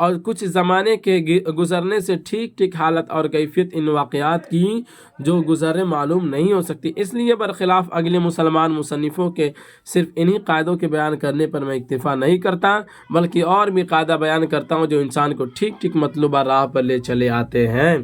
اور کچھ زمانے کے گزرنے سے ٹھیک ٹھیک حالت اور کیفیت ان واقعات کی جو گزرے معلوم نہیں ہو سکتی۔ اس لیے برخلاف اگلے مسلمان مصنفوں کے صرف انہی قاعدوں کے بیان کرنے پر میں اکتفا نہیں کرتا، بلکہ اور بھی قاعدہ بیان کرتا ہوں جو انسان کو ٹھیک ٹھیک مطلوبہ راہ پر لے چلے آتے ہیں۔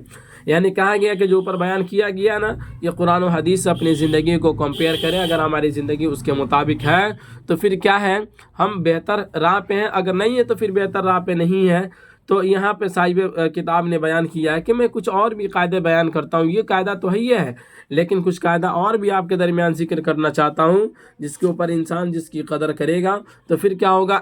یعنی کہا گیا کہ جو اوپر بیان کیا گیا نا، یہ قرآن و حدیث سے اپنی زندگی کو کمپیئر کریں، اگر ہماری زندگی اس کے مطابق ہے تو پھر کیا ہے، ہم بہتر راہ پہ ہیں، اگر نہیں ہے تو پھر بہتر راہ پہ نہیں ہے۔ تو یہاں پہ صاحب کتاب نے بیان کیا ہے کہ میں کچھ اور بھی قاعدے بیان کرتا ہوں، یہ قاعدہ تو ہے یہ ہے، لیکن کچھ قاعدہ اور بھی آپ کے درمیان ذکر کرنا چاہتا ہوں، جس کے اوپر انسان جس کی قدر کرے گا تو پھر کیا ہوگا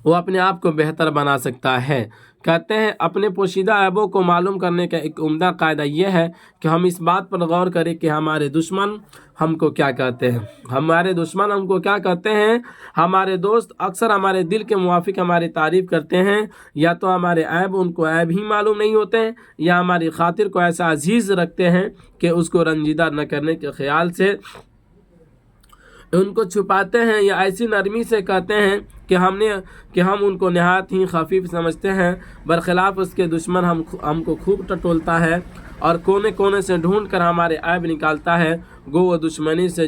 وہ اپنے آپ کو بہتر بنا سکتا ہے۔ کہتے ہیں اپنے پوشیدہ عیبوں کو معلوم کرنے کا ایک عمدہ قاعدہ یہ ہے کہ ہم اس بات پر غور کریں کہ ہمارے دشمن ہم کو کیا کہتے ہیں۔ ہمارے دشمن ہم کو کیا کہتے ہیں؟ ہمارے دوست اکثر ہمارے دل کے موافق ہماری تعریف کرتے ہیں، یا تو ہمارے عیب ان کو عیب ہی معلوم نہیں ہوتے ہیں، یا ہماری خاطر کو ایسا عزیز رکھتے ہیں کہ اس کو رنجیدہ نہ کرنے کے خیال سے ان کو چھپاتے ہیں، یا ایسی نرمی سے کہتے ہیں کہ ہم ان کو نہایت ہی خفیف سمجھتے ہیں۔ برخلاف اس کے دشمن ہم کو خوب ٹٹولتا ہے اور کونے کونے سے ڈھونڈ کر ہمارے عیب نکالتا ہے، گو وہ دشمنی سے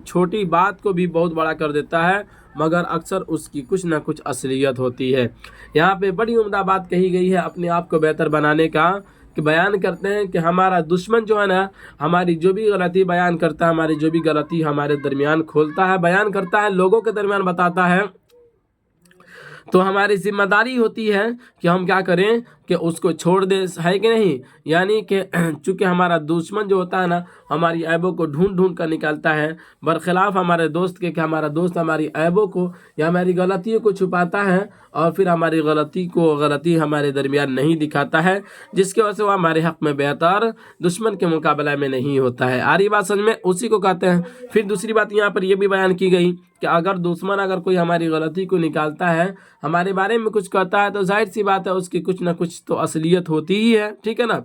چھوٹی بات کو بھی بہت بڑا کر دیتا ہے، مگر اکثر اس کی کچھ نہ کچھ اصلیت ہوتی ہے۔ یہاں پہ بڑی عمدہ بات کہی گئی ہے اپنے آپ کو بہتر بنانے کا، کہ بیان کرتے ہیں کہ ہمارا دشمن جو ہے نا، ہماری جو بھی غلطی بیان کرتا ہے، ہماری جو بھی غلطی ہمارے درمیان کھولتا ہے، بیان کرتا ہے، لوگوں کے درمیان بتاتا ہے، تو ہماری ذمہ داری ہوتی ہے کہ ہم کیا کریں کہ اس کو چھوڑ دیں، ہے کہ نہیں؟ یعنی کہ چونکہ ہمارا دشمن جو ہوتا ہے نا، ہماری عیبوں کو ڈھونڈ ڈھونڈ کر نکالتا ہے، برخلاف ہمارے دوست کے کہ ہمارا دوست ہماری عیبوں کو یا ہماری غلطیوں کو چھپاتا ہے اور پھر ہماری غلطی ہمارے درمیان نہیں دکھاتا ہے، جس کی وجہ سے وہ ہمارے حق میں بہتر دشمن کے مقابلہ میں نہیں ہوتا ہے۔ آ رہی بات سمجھ میں؟ اسی کو کہتے ہیں۔ پھر دوسری بات یہاں پر یہ بھی بیان کی گئی کہ اگر دشمن کوئی ہماری غلطی کو نکالتا ہے، ہمارے بارے میں کچھ کہتا ہے، تو ظاہر سی بات ہے اس کی کچھ نہ کچھ تو اصلیت ہوتی ہی ہے، ٹھیک ہے نا؟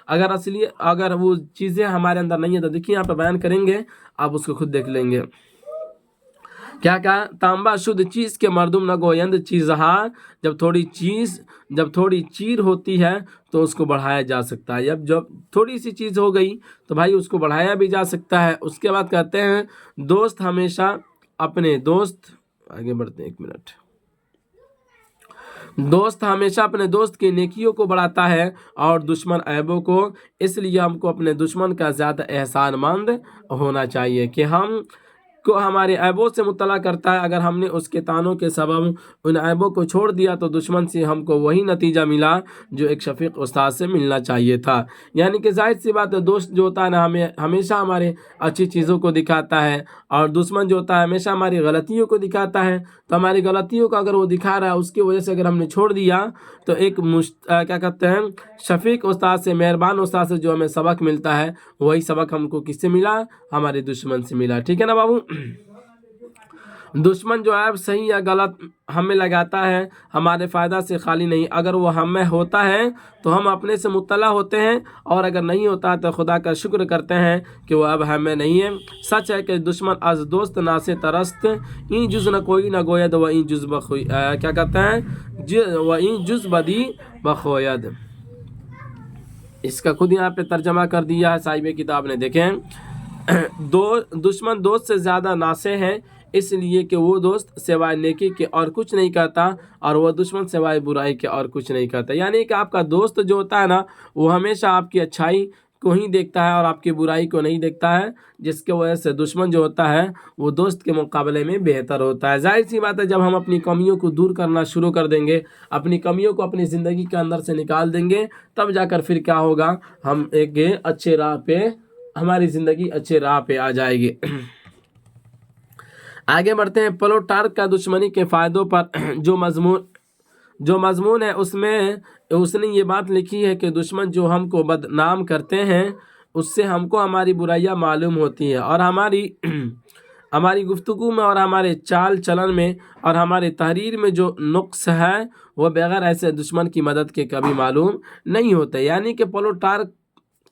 اگر وہ چیزیں ہمارے اندر نہیں ہیں تو دیکھیے یہاں پہ بیان کریں گے، آپ اس کو خود دیکھ لیں گے۔ کیا کہا؟ تانبا شدھ چیز کے مردم نہ گویند چیزہا، جب تھوڑی چیر ہوتی ہے تو اس کو بڑھایا جا سکتا ہے۔ جب تھوڑی سی چیز ہو گئی تو بھائی اس کو بڑھایا بھی جا سکتا ہے۔ اس کے بعد کہتے ہیں دوست ہمیشہ اپنے دوست کی نیکیوں کو بڑھاتا ہے اور دشمن عیبوں کو۔ اس لیے ہم کو اپنے دشمن کا زیادہ احسان مند ہونا چاہیے کہ ہم کو ہمارے عیبوں سے مطلع کرتا ہے۔ اگر ہم نے اس کے طعنوں کے سبب ان عیبوں کو چھوڑ دیا تو دشمن سے ہم کو وہی نتیجہ ملا جو ایک شفیق استاد سے ملنا چاہیے تھا۔ یعنی کہ ظاہر سی بات ہے، دوست جو ہوتا ہے نا ہمیں ہمیشہ ہمارے اچھی چیزوں کو دکھاتا ہے، اور دشمن جو ہوتا ہے ہمیشہ ہماری غلطیوں کو دکھاتا ہے۔ تو ہماری غلطیوں کو اگر وہ دکھا رہا ہے، اس کی وجہ سے اگر ہم نے چھوڑ دیا تو ایک کیا کہتے ہیں شفیق استاد سے، مہربان استاد سے جو ہمیں سبق ملتا ہے، وہی سبق ہم کو کس سے ملا؟ ہمارے دشمن سے ملا، ٹھیک ہے نا بابو؟ دشمن جو عیب صحیح یا غلط ہمیں لگاتا ہے، ہمارے فائدہ سے خالی نہیں۔ اگر وہ ہمیں ہوتا ہے تو ہم اپنے سے مطلع ہوتے ہیں، اور اگر نہیں ہوتا تو خدا کا شکر کرتے ہیں کہ وہ اب ہمیں نہیں ہے۔ سچ ہے کہ دشمن از دوست ناسے ترست، این جز نہ کوئی نہ گوید و این جز کیا کہتے ہیں و این جز بدی بخوید۔ اس کا خود یہاں پہ ترجمہ کر دیا ہے صاحب کتاب نے، دیکھیں دشمن دوست سے زیادہ ناسے ہیں، اس لیے کہ وہ دوست سوائے نیکی کے اور کچھ نہیں کہتا، اور وہ دشمن سوائے برائی کے اور کچھ نہیں کہتا۔ یعنی کہ آپ کا دوست جو ہوتا ہے نا، وہ ہمیشہ آپ کی اچھائی کو ہی دیکھتا ہے اور آپ کی برائی کو نہیں دیکھتا ہے، جس کی وجہ سے دشمن جو ہوتا ہے وہ دوست کے مقابلے میں بہتر ہوتا ہے۔ ظاہر سی بات ہے، جب ہم اپنی کمیوں کو دور کرنا شروع کر دیں گے، اپنی کمیوں کو اپنی زندگی کے اندر سے نکال دیں گے، تب جا کر پھر کیا ہوگا؟ ہم ایک اچھے راہ پہ، ہماری زندگی اچھے راہ پہ آ جائے گی۔ آگے بڑھتے ہیں۔ پلوٹارک کا دشمنی کے فائدوں پر جو مضمون ہے، اس نے یہ بات لکھی ہے کہ دشمن جو ہم کو بدنام کرتے ہیں، اس سے ہم کو ہماری برائیاں معلوم ہوتی ہیں، اور ہماری گفتگو میں اور ہمارے چال چلن میں اور ہمارے تحریر میں جو نقص ہے وہ بغیر ایسے دشمن کی مدد کے کبھی معلوم نہیں ہوتے۔ یعنی کہ پلوٹارک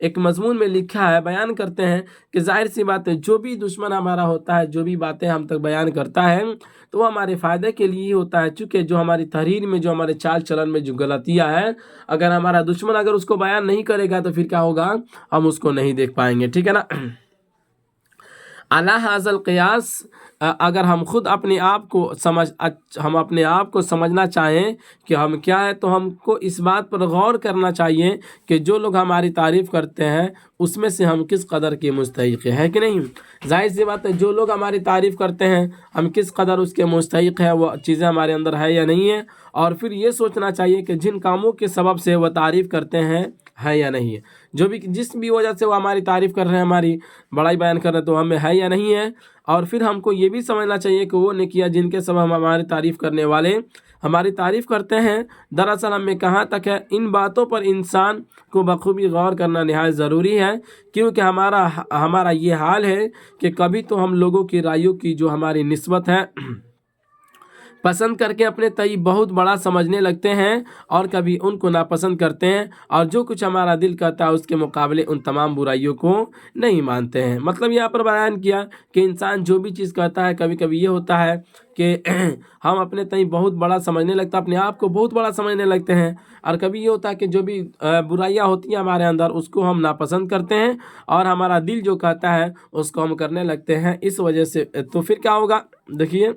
ایک مضمون میں لکھا ہے، بیان کرتے ہیں کہ ظاہر سی بات ہے جو بھی دشمن ہمارا ہوتا ہے، جو بھی باتیں ہم تک بیان کرتا ہے تو وہ ہمارے فائدے کے لیے ہی ہوتا ہے، چونکہ جو ہماری تحریر میں، جو ہمارے چال چلن میں جو غلطیاں ہیں، اگر ہمارا دشمن اگر اس کو بیان نہیں کرے گا تو پھر کیا ہوگا، ہم اس کو نہیں دیکھ پائیں گے، ٹھیک ہے نا۔ علی ھذا القیاس، اگر ہم خود اپنے آپ کو ہم اپنے آپ کو سمجھنا چاہیں کہ ہم کیا ہے، تو ہم کو اس بات پر غور کرنا چاہیے کہ جو لوگ ہماری تعریف کرتے ہیں اس میں سے ہم کس قدر کے مستحق ہیں کہ نہیں۔ ظاہر سی بات ہے جو لوگ ہماری تعریف کرتے ہیں ہم کس قدر اس کے مستحق ہیں، وہ چیزیں ہمارے اندر ہے یا نہیں ہے، اور پھر یہ سوچنا چاہیے کہ جن کاموں کے سبب سے وہ تعریف کرتے ہیں ہے یا نہیں ہے، جو بھی جس بھی وجہ سے وہ ہماری تعریف کر رہے ہیں، ہماری بڑائی بیان کر رہے ہیں، تو ہمیں ہے یا نہیں ہے۔ اور پھر ہم کو یہ بھی سمجھنا چاہیے کہ وہ نیکیاں جن کے سبب ہم ہماری تعریف کرنے والے ہماری تعریف کرتے ہیں، دراصل ہم میں کہاں تک ہے، ان باتوں پر انسان کو بخوبی غور کرنا نہایت ضروری ہے، کیونکہ ہمارا یہ حال ہے کہ کبھی تو ہم لوگوں کی رائیوں کی جو ہماری نسبت ہے پسند کر کے اپنے تئیں بہت بڑا سمجھنے لگتے ہیں، اور کبھی ان کو ناپسند کرتے ہیں، اور جو کچھ ہمارا دل کہتا ہے اس کے مقابلے ان تمام برائیوں کو نہیں مانتے ہیں۔ مطلب یہاں پر بیان کیا کہ انسان جو بھی چیز کہتا ہے، کبھی کبھی یہ ہوتا ہے کہ ہم اپنے تئیں بہت بڑا سمجھنے لگتا ہے، اپنے آپ کو بہت بڑا سمجھنے لگتے ہیں، اور کبھی یہ ہوتا ہے کہ جو بھی برائیاں ہوتی ہیں ہمارے اندر اس کو ہم ناپسند کرتے ہیں، اور ہمارا دل جو کہتا ہے اس کو ہم کرنے لگتے ہیں۔ اس وجہ سے تو پھر کیا ہوگا، دیکھیے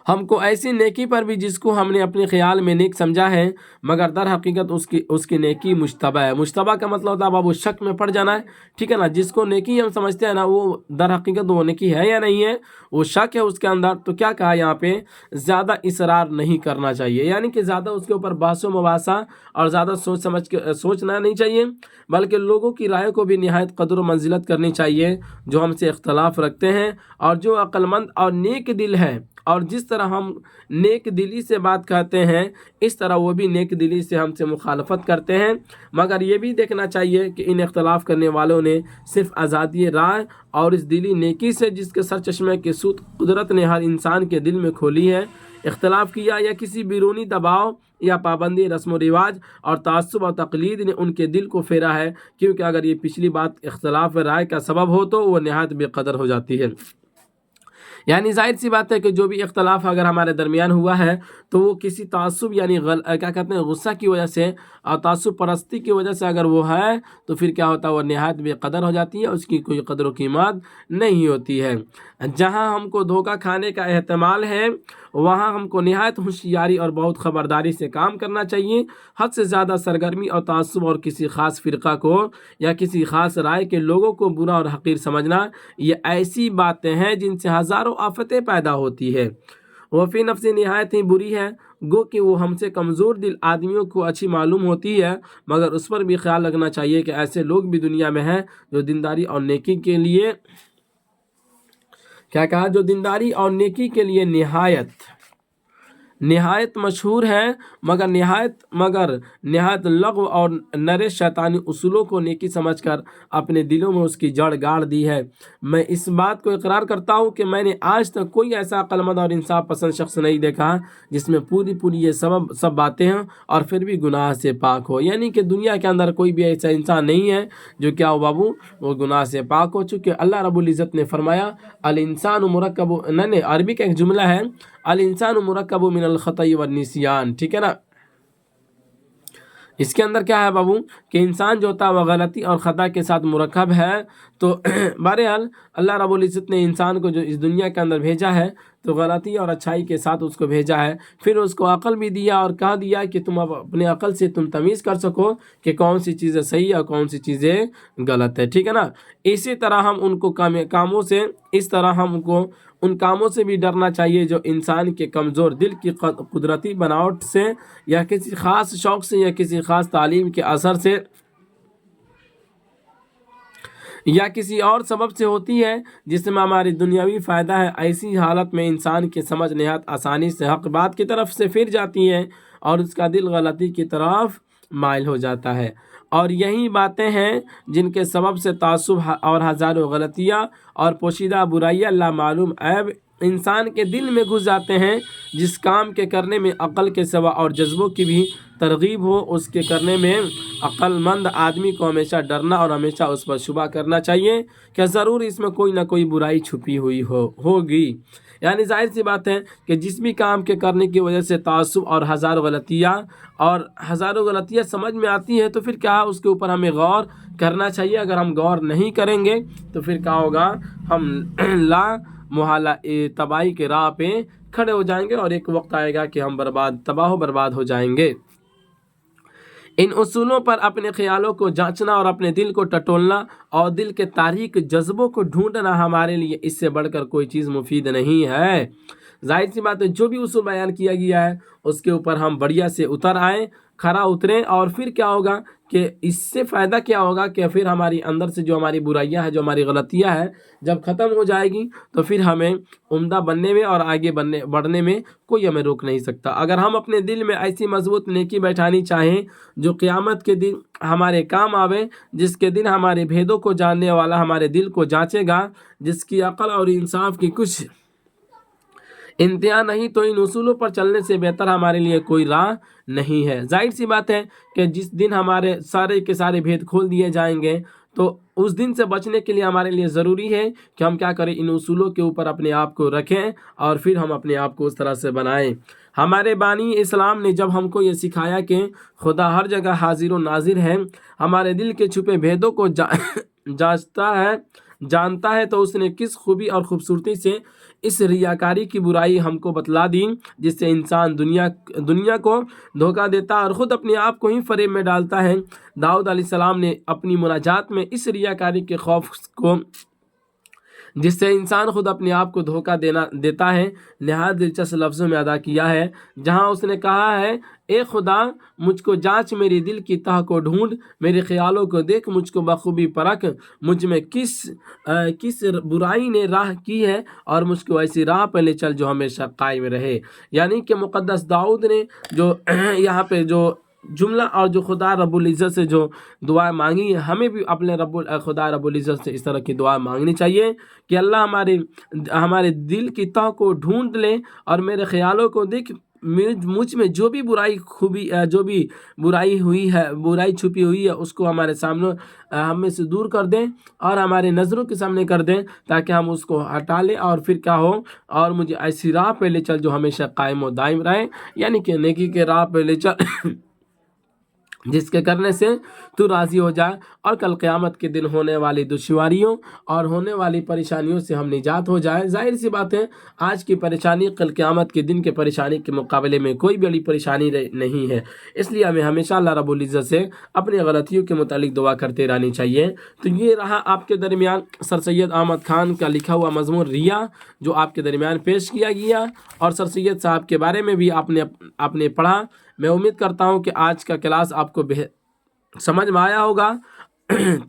ہم کو ایسی نیکی پر بھی جس کو ہم نے اپنے خیال میں نیک سمجھا ہے، مگر در حقیقت اس کی نیکی مشتبہ ہے۔ مشتبہ کا مطلب ہوتا ہے بابو شک میں پڑ جانا ہے، ٹھیک ہے نا۔ جس کو نیکی ہم سمجھتے ہیں نا، وہ در حقیقت وہ نیکی ہے یا نہیں ہے، وہ شک ہے اس کے اندر۔ تو کیا کہا یہاں پہ، زیادہ اصرار نہیں کرنا چاہیے، یعنی کہ زیادہ اس کے اوپر بحث و مباحثہ اور زیادہ سوچنا نہیں چاہیے، بلکہ لوگوں کی رائے کو بھی نہایت قدر و منزلت کرنی چاہیے جو ہم سے اختلاف رکھتے ہیں، اور جو عقل مند اور نیک دل ہے، اور جس طرح ہم نیک دلی سے بات کہتے ہیں اس طرح وہ بھی نیک دلی سے ہم سے مخالفت کرتے ہیں، مگر یہ بھی دیکھنا چاہیے کہ ان اختلاف کرنے والوں نے صرف آزادی رائے اور اس دلی نیکی سے جس کے سر چشمے کے سود قدرت نے ہر انسان کے دل میں کھولی ہے اختلاف کیا، یا کسی بیرونی دباؤ یا پابندی رسم و رواج اور تعصب اور تقلید نے ان کے دل کو پھیرا ہے، کیونکہ اگر یہ پچھلی بات اختلاف رائے کا سبب ہو تو وہ نہایت بے قدر ہو جاتی ہے۔ یعنی ظاہر سی بات ہے کہ جو بھی اختلاف اگر ہمارے درمیان ہوا ہے تو وہ کسی تعصب یعنی کیا کہتے ہیں غصہ کی وجہ سے اور تعصب پرستی کی وجہ سے اگر وہ ہے تو پھر کیا ہوتا ہے، وہ نہایت بے قدر ہو جاتی ہے، اس کی کوئی قدر و قیمت نہیں ہوتی ہے۔ جہاں ہم کو دھوکہ کھانے کا احتمال ہے وہاں ہم کو نہایت ہوشیاری اور بہت خبرداری سے کام کرنا چاہیے۔ حد سے زیادہ سرگرمی اور تعصب اور کسی خاص فرقہ کو یا کسی خاص رائے کے لوگوں کو برا اور حقیر سمجھنا، یہ ایسی باتیں ہیں جن سے ہزاروں آفتیں پیدا ہوتی ہے، وہ فی نفس نہایت ہی بری ہے، گو کہ وہ ہم سے کمزور دل آدمیوں کو اچھی معلوم ہوتی ہے، مگر اس پر بھی خیال رکھنا چاہیے کہ ایسے لوگ بھی دنیا میں ہیں جو دینداری اور نیکی کے لیے کیا کہا، جو دینداری اور نیکی کے لیے نہایت مشہور ہے، مگر نہایت لغو اور نرے شیطانی اصولوں کو نیکی سمجھ کر اپنے دلوں میں اس کی جڑ گاڑ دی ہے۔ میں اس بات کو اقرار کرتا ہوں کہ میں نے آج تک کوئی ایسا عقلمند اور انصاف پسند شخص نہیں دیکھا جس میں پوری یہ سب باتیں ہیں اور پھر بھی گناہ سے پاک ہو، یعنی کہ دنیا کے اندر کوئی بھی ایسا انسان نہیں ہے جو کیا ہو بابو، وہ گناہ سے پاک ہو، چونکہ اللہ رب العزت نے فرمایا الانسان مرکب، نہیں عربی کا ایک جملہ ہے، الانسان مرکب من الخطأ والنسیان، ٹھیک ہے نا۔ اس کے اندر کیا ہے بابو کہ انسان جو ہوتا ہے وہ غلطی اور خطا کے ساتھ مرکب ہے۔ تو بہرحال اللہ رب العزت نے انسان کو جو اس دنیا کے اندر بھیجا ہے تو غلطی اور اچھائی کے ساتھ اس کو بھیجا ہے، پھر اس کو عقل بھی دیا اور کہا دیا کہ تم اب اپنے عقل سے تم تمیز کر سکو کہ کون سی چیزیں صحیح اور کون سی چیزیں غلط ہے، ٹھیک ہے نا۔ اسی طرح ہم ان کو ان کاموں سے بھی ڈرنا چاہیے جو انسان کے کمزور دل کی قدرتی بناوٹ سے یا کسی خاص شوق سے یا کسی خاص تعلیم کے اثر سے یا کسی اور سبب سے ہوتی ہے جس میں ہماری دنیاوی فائدہ ہے۔ ایسی حالت میں انسان کی سمجھ نہایت آسانی سے حق بات کی طرف سے پھر جاتی ہے اور اس کا دل غلطی کی طرف مائل ہو جاتا ہے، اور یہی باتیں ہیں جن کے سبب سے تعصب اور ہزاروں غلطیاں اور پوشیدہ برائیاں لامعلوم عیب انسان کے دل میں گھس جاتے ہیں، جس کام کے کرنے میں عقل کے سوا اور جذبوں کی بھی ترغیب ہو، اس کے کرنے میں عقل مند آدمی کو ہمیشہ ڈرنا اور ہمیشہ اس پر شبہ کرنا چاہیے کہ ضرور اس میں کوئی نہ کوئی برائی چھپی ہوئی ہوگی۔ یعنی ظاہر سی بات ہے کہ جس بھی کام کے کرنے کی وجہ سے تعصب اور ہزاروں غلطیاں سمجھ میں آتی ہیں، تو پھر کیا اس کے اوپر ہمیں غور کرنا چاہیے۔ اگر ہم غور نہیں کریں گے تو پھر کیا ہوگا، ہم لا محالہ تباہی کے راہ پہ کھڑے ہو جائیں گے، اور ایک وقت آئے گا کہ ہم تباہ و برباد ہو جائیں گے۔ ان اصولوں پر اپنے خیالوں کو جانچنا اور اپنے دل کو ٹٹولنا اور دل کے تاریک جذبوں کو ڈھونڈنا ہمارے لیے اس سے بڑھ کر کوئی چیز مفید نہیں ہے۔ ظاہر سی بات ہے، جو بھی اصول بیان کیا گیا ہے اس کے اوپر ہم بڑھیا سے کھرا اتریں، اور پھر کیا ہوگا کہ اس سے فائدہ کیا ہوگا کہ پھر ہماری اندر سے جو ہماری برائیاں ہیں، جو ہماری غلطیاں ہیں، جب ختم ہو جائے گی تو پھر ہمیں عمدہ بننے میں اور آگے بڑھنے میں کوئی ہمیں روک نہیں سکتا۔ اگر ہم اپنے دل میں ایسی مضبوط نیکی بیٹھانی چاہیں جو قیامت کے دن ہمارے کام آوے، جس کے دن ہمارے بھیدوں کو جاننے والا ہمارے دل کو جانچے گا، جس کی عقل اور انصاف کی کچھ انتہا نہیں، تو ان اصولوں پر چلنے سے بہتر ہمارے لیے کوئی راہ نہیں ہے۔ ظاہر سی بات ہے کہ جس دن ہمارے سارے کے سارے بھید کھول دیے جائیں گے، تو اس دن سے بچنے کے لیے ہمارے لیے ضروری ہے کہ ہم کیا کریں، ان اصولوں کے اوپر اپنے آپ کو رکھیں اور پھر ہم اپنے آپ کو اس طرح سے بنائیں۔ ہمارے بانی اسلام نے جب ہم کو یہ سکھایا کہ خدا ہر جگہ حاضر و ناظر ہے، ہمارے دل کے چھپے بھیدوں کو جانتا ہے، تو اس نے کس خوبی اور خوبصورتی سے اس ریاکاری کی برائی ہم کو بتلا دی، جس سے انسان دنیا کو دھوکہ دیتا اور خود اپنے آپ کو ہی فریب میں ڈالتا ہے۔ داؤد علیہ السلام نے اپنی مناجات میں اس ریاکاری کے خوف کو، جس سے انسان خود اپنے آپ کو دھوکہ دیتا ہے، نہایت دلچسپ لفظوں میں ادا کیا ہے، جہاں اس نے کہا ہے، اے خدا، مجھ کو جانچ، میری دل کی تہ کو ڈھونڈ، میرے خیالوں کو دیکھ، مجھ کو بخوبی پرکھ، مجھ میں کس برائی نے راہ کی ہے، اور مجھ کو ایسی راہ پہ لے چل جو ہمیشہ قائم رہے۔ یعنی کہ مقدس داؤد نے جو یہاں پہ جو جملہ اور جو خدا رب العزت سے جو دعائیں مانگی، ہمیں بھی اپنے خدا رب العزت سے اس طرح کی دعائیں مانگنی چاہیے کہ اللہ ہمارے دل کی تہ کو ڈھونڈ لے اور میرے خیالوں کو دیکھ، مجھ میں جو بھی برائی ہوئی ہے، برائی چھپی ہوئی ہے، اس کو ہمارے سامنے ہم میں سے دور کر دیں اور ہمارے نظروں کے سامنے کر دیں، تاکہ ہم اس کو ہٹا لیں، اور پھر کیا ہو، اور مجھے ایسی راہ پہ لے چل جو ہمیشہ قائم و دائم رہے، یعنی کہ نیکی کے راہ پہ لے چل جس کے کرنے سے تو راضی ہو جائے، اور کل قیامت کے دن ہونے والی دشواریوں اور ہونے والی پریشانیوں سے ہم نجات ہو جائے۔ ظاہر سی بات ہے، آج کی پریشانی کل قیامت کے دن کے پریشانی کے مقابلے میں کوئی بڑی پریشانی نہیں ہے، اس لیے ہمیں ہمیشہ اللہ رب العزت سے اپنی غلطیوں کے متعلق دعا کرتے رہنی چاہیے۔ تو یہ رہا آپ کے درمیان سر سید احمد خان کا لکھا ہوا مضمون ریا، جو آپ کے درمیان پیش کیا گیا، اور سر سید صاحب کے بارے میں بھی آپ نے پڑھا۔ میں امید کرتا ہوں کہ آج کا کلاس آپ کو سمجھ میں آیا ہوگا۔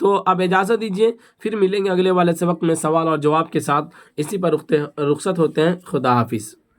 تو اب اجازت دیجیے، پھر ملیں گے اگلے والے سبق میں سوال اور جواب کے ساتھ، اسی پر رخصت ہوتے ہیں۔ خدا حافظ۔